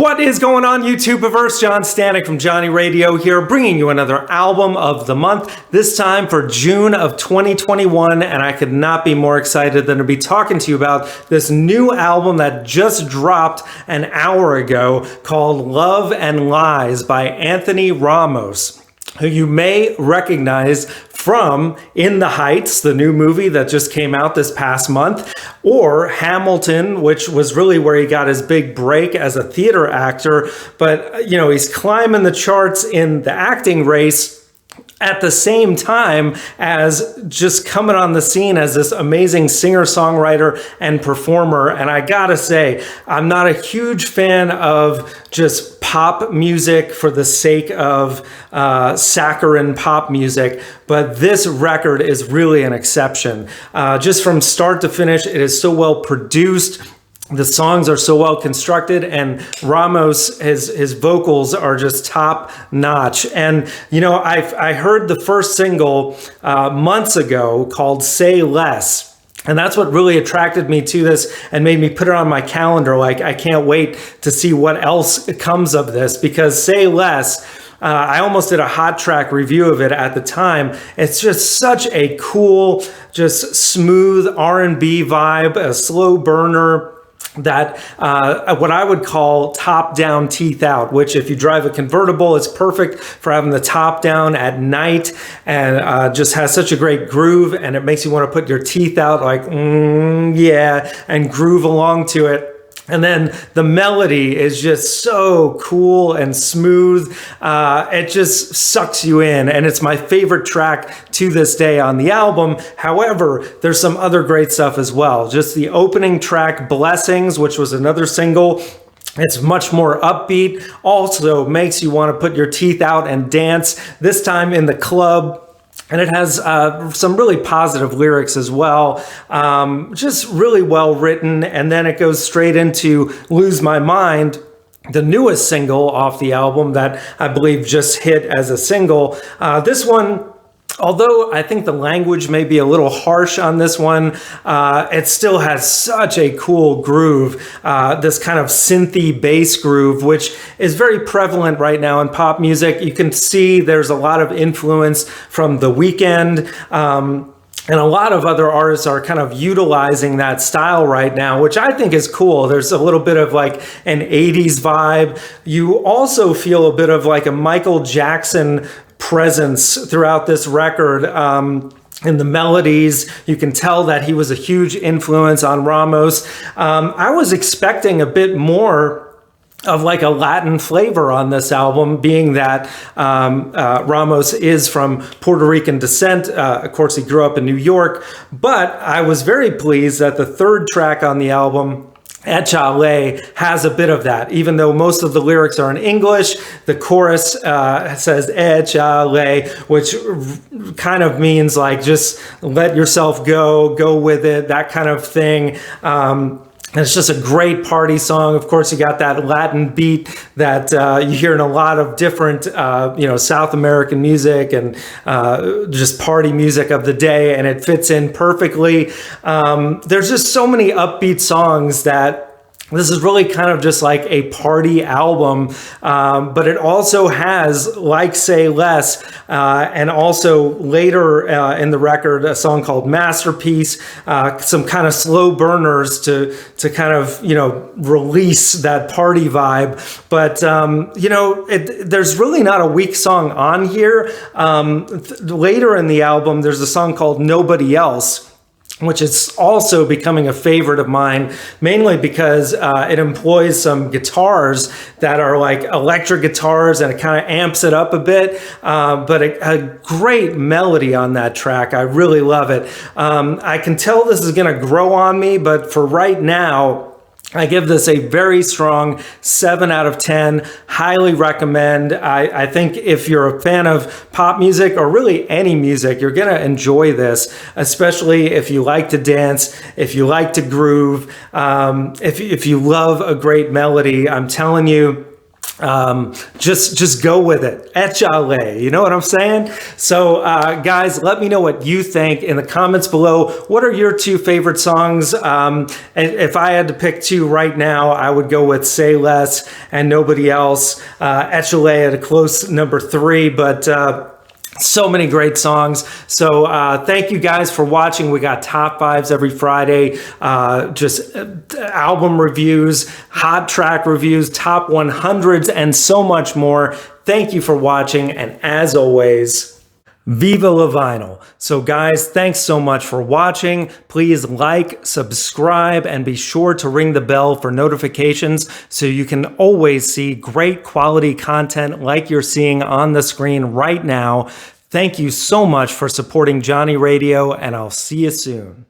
What is going on, YouTubeverse? John Stanek from Johnny Radio here, bringing you another album of the month, this time for June of 2021, and I could not be more excited than to be talking to you about this new album that just dropped an hour ago called Love and Lies by Anthony Ramos, who you may recognize from In the Heights, the new movie that just came out this past month, or Hamilton, which was really where he got his big break as a theater actor. But, you know, he's climbing the charts in the acting race at the same time as just coming on the scene as this amazing singer-songwriter and performer. And I gotta say, I'm not a huge fan of just pop music for the sake of saccharine pop music, but this record is really an exception. Just from start to finish, it is so well produced. The songs are so well constructed, and Ramos, his vocals are just top notch. And you know, I heard the first single months ago called "Say Less." And that's what really attracted me to this and made me put it on my calendar. Like, I can't wait to see what else comes of this, because Say Less, I almost did a hot track review of it at the time. It's just such a cool, just smooth R&B vibe, a slow burner that what I would call top down, teeth out, which if you drive a convertible, it's perfect for having the top down at night, and just has such a great groove, and it makes you want to put your teeth out like, yeah, and groove along to it. And then the melody is just so cool and smooth. It just sucks you in, and it's my favorite track to this day on the album. However, there's some other great stuff as well. Just the opening track, Blessings, which was another single. It's much more upbeat. Also makes you want to put your teeth out and dance, this time in the club. And it has some really positive lyrics as well, just really well written. And then it goes straight into Lose My Mind, the newest single off the album that I believe just hit as a single. This one, although I think the language may be a little harsh on this one, it still has such a cool groove, this kind of synthy bass groove, which is very prevalent right now in pop music. You can see there's a lot of influence from The Weeknd, and a lot of other artists are kind of utilizing that style right now, which I think is cool. There's a little bit of like an 80s vibe. You also feel a bit of like a Michael Jackson presence throughout this record. In the melodies, you can tell that he was a huge influence on Ramos. I was expecting a bit more of like a Latin flavor on this album, being that Ramos is from Puerto Rican descent. Of course, he grew up in New York, but I was very pleased that the third track on the album, Échale, has a bit of that. Even though most of the lyrics are in English, the chorus says Échale, which kind of means like just let yourself go with it, that kind of thing. And it's just a great party song. Of course, you got that Latin beat that you hear in a lot of different, South American music and just party music of the day, and it fits in perfectly. There's just so many upbeat songs that this is really kind of just like a party album, but it also has, like Say Less, and also later in the record, a song called Masterpiece, some kind of slow burners to kind of, release that party vibe. But, there's really not a weak song on here. Later in the album, there's a song called Nobody Else, which is also becoming a favorite of mine, mainly because it employs some guitars that are like electric guitars, and it kind of amps it up a bit, but a great melody on that track. I really love it. I can tell this is going to grow on me, but for right now, I give this a very strong 7 out of 10. Highly recommend. I think if you're a fan of pop music or really any music, you're going to enjoy this, especially if you like to dance, if you like to groove, if you love a great melody. I'm telling you, just go with it. Echalé, you know what I'm saying? So, guys, let me know what you think in the comments below. What are your two favorite songs? And if I had to pick two right now, I would go with Say Less and Nobody Else. Echalé at a close number 3, but so many great songs. So thank you guys for watching. We got top 5s every Friday, just album reviews, hot track reviews, top 100s, and so much more. Thank you for watching. And as always, Viva la vinyl. So guys, thanks so much for watching. Please like, subscribe, and be sure to ring the bell for notifications so you can always see great quality content like you're seeing on the screen right now. Thank you so much for supporting Johnny Radio, and I'll see you soon.